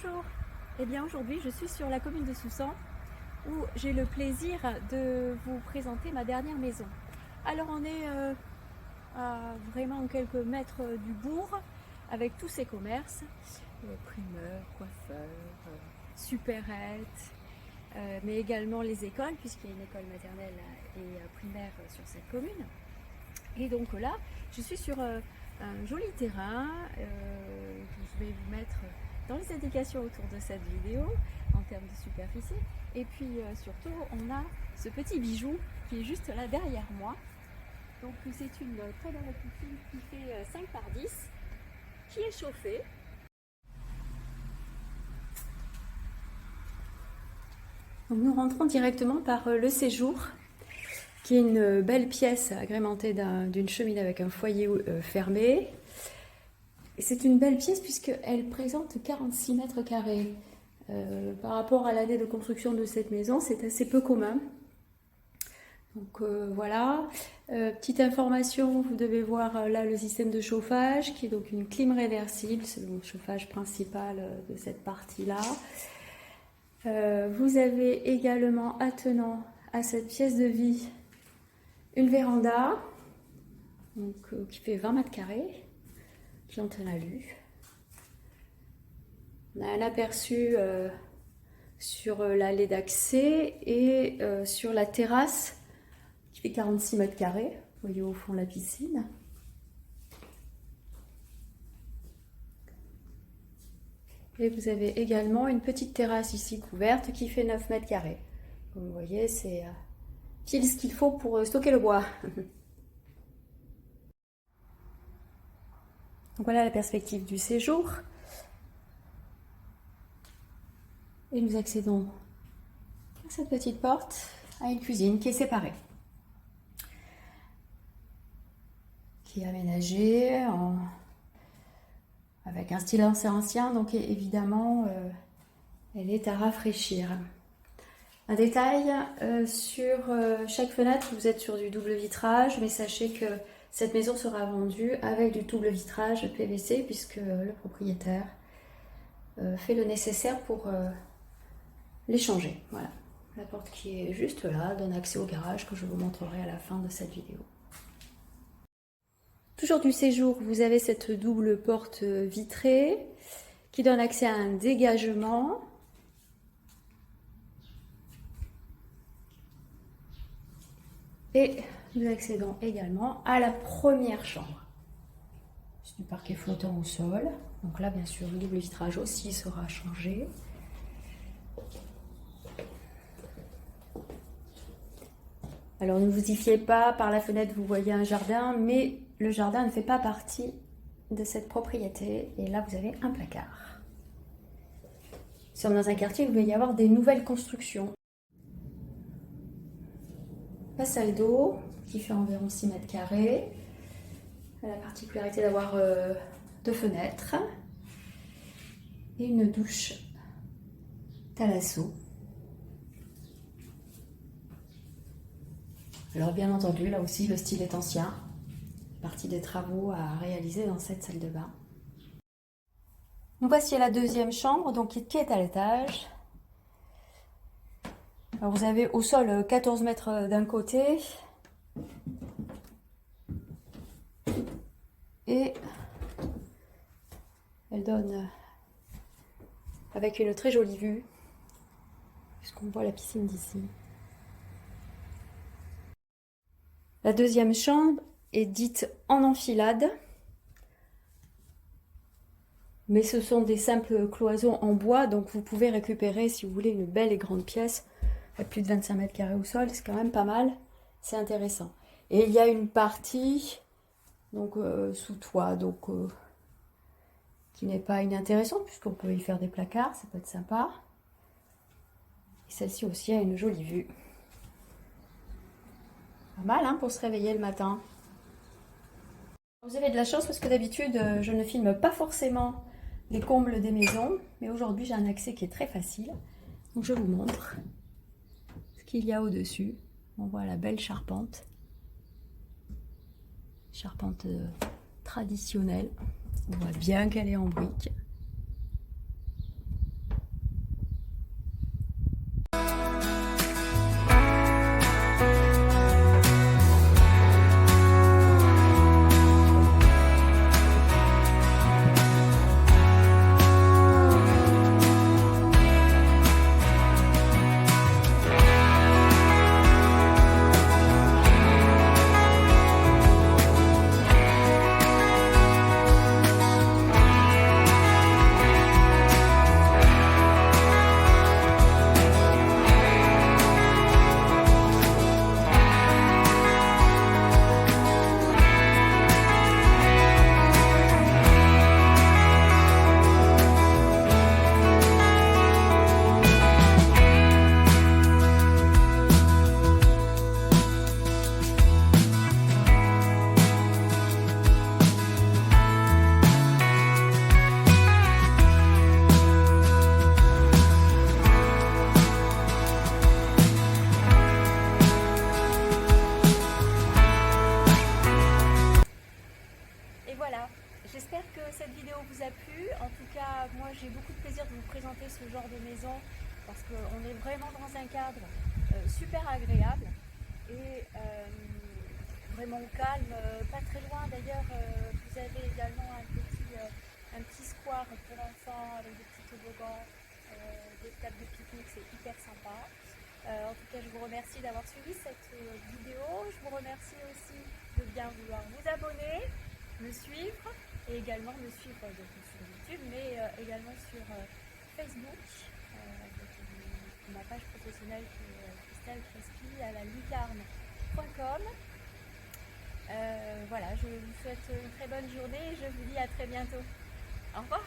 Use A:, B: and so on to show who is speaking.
A: Bonjour. Eh bien aujourd'hui je suis sur la commune de Soussan où j'ai le plaisir de vous présenter ma dernière maison. Alors on est à vraiment quelques mètres du bourg avec tous ses commerces, primeurs, coiffeurs, supérettes, mais également les écoles puisqu'il y a une école maternelle et primaire sur cette commune. Et donc là je suis sur un joli terrain que je vais vous mettre dans les indications autour de cette vidéo en termes de superficie. Et puis surtout on a ce petit bijou qui est juste là derrière moi. Donc c'est une très belle piscine qui fait 5 par 10, qui est chauffée. Donc nous rentrons directement par le séjour, qui est une belle pièce agrémentée d'une cheminée avec un foyer fermé. C'est une belle pièce puisqu'elle présente 46 mètres carrés. Par rapport à l'année de construction de cette maison, c'est assez peu commun. Donc voilà, petite information, vous devez voir là le système de chauffage qui est donc une clim réversible, c'est le chauffage principal de cette partie-là. Vous avez également attenant à cette pièce de vie une véranda donc, qui fait 20 mètres carrés, qui entre la lue. On a un aperçu sur l'allée d'accès et sur la terrasse qui fait 46 mètres carrés. Vous voyez au fond la piscine. Et vous avez également une petite terrasse ici couverte qui fait 9 mètres carrés. Comme vous voyez, c'est pile ce qu'il faut pour stocker le bois. Donc voilà la perspective du séjour. Et nous accédons à cette petite porte à une cuisine qui est séparée, qui est aménagée avec un style assez ancien, donc évidemment elle est à rafraîchir. Un détail, sur chaque fenêtre vous êtes sur du double vitrage, mais sachez que cette maison sera vendue avec du double vitrage PVC puisque le propriétaire fait le nécessaire pour les changer. Voilà. La porte qui est juste là donne accès au garage que je vous montrerai à la fin de cette vidéo. Toujours du séjour, vous avez cette double porte vitrée qui donne accès à un dégagement. Et nous accédons également à la première chambre. C'est du parquet flottant au sol. Donc là, bien sûr, le double vitrage aussi sera changé. Alors ne vous y fiez pas, par la fenêtre vous voyez un jardin, mais le jardin ne fait pas partie de cette propriété. Et là vous avez un placard. Nous sommes dans un quartier où il va y avoir des nouvelles constructions. La salle d'eau qui fait environ 6 mètres carrés. Elle a la particularité d'avoir 2 fenêtres et une douche thalasso. Alors bien entendu, là aussi le style est ancien, partie des travaux à réaliser dans cette salle de bain. Donc voici la deuxième chambre donc, qui est à l'étage. Alors vous avez au sol 14 mètres d'un côté et elle donne avec une très jolie vue puisqu'on voit la piscine d'ici. La deuxième chambre est dite en enfilade, mais ce sont des simples cloisons en bois, donc vous pouvez récupérer, si vous voulez, une belle et grande pièce, à plus de 25 mètres carrés au sol, c'est quand même pas mal, c'est intéressant. Et il y a une partie donc sous toit, donc qui n'est pas inintéressante, puisqu'on peut y faire des placards, ça peut être sympa. Et celle-ci aussi a une jolie vue. Pas mal hein, pour se réveiller le matin. Vous avez de la chance parce que d'habitude je ne filme pas forcément les combles des maisons, mais aujourd'hui j'ai un accès qui est très facile. Donc je vous montre ce qu'il y a au-dessus. On voit la belle charpente. Charpente traditionnelle. On voit bien qu'elle est en briques. vidéo vous a plu. En tout cas, moi j'ai beaucoup de plaisir de vous présenter ce genre de maison parce qu'on est vraiment dans un cadre super agréable et vraiment calme, pas très loin. D'ailleurs, vous avez également un petit square pour enfants avec des petits toboggans, des tables de pique-nique, c'est hyper sympa. En tout cas, je vous remercie d'avoir suivi cette vidéo. Je vous remercie aussi de bien vouloir vous abonner, me suivre et également me suivre donc, sur YouTube, mais également sur Facebook, ma page professionnelle qui est Christelle Crespi à la lucarne.com. Voilà, je vous souhaite une très bonne journée et je vous dis à très bientôt. Au revoir.